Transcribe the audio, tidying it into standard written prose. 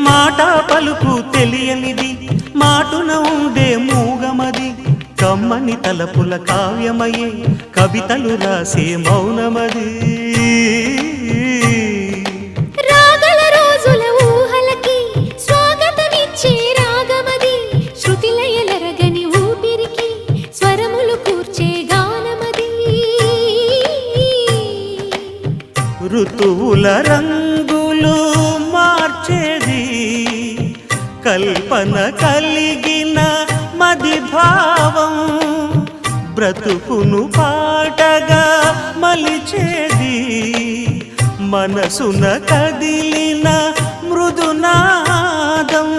మాట పలుకు తెలియనిది మాటున ఉండే మూగమది కమ్మని తలపుల కావ్యమయే కవితలు రాసే మౌనమది రాగల రోజుల ఊహలకి స్వాగతమిచ్చే రాగమది శృతిలయలరగని ఊపిరికి స్వరములు కూర్చే గానమది ఋతువుల రంగులు మార్చేది కల్పన కలిగిన మది భావం బ్రతుకును పాటగా మలిచేది మనసున కదిలిన మృదునాదం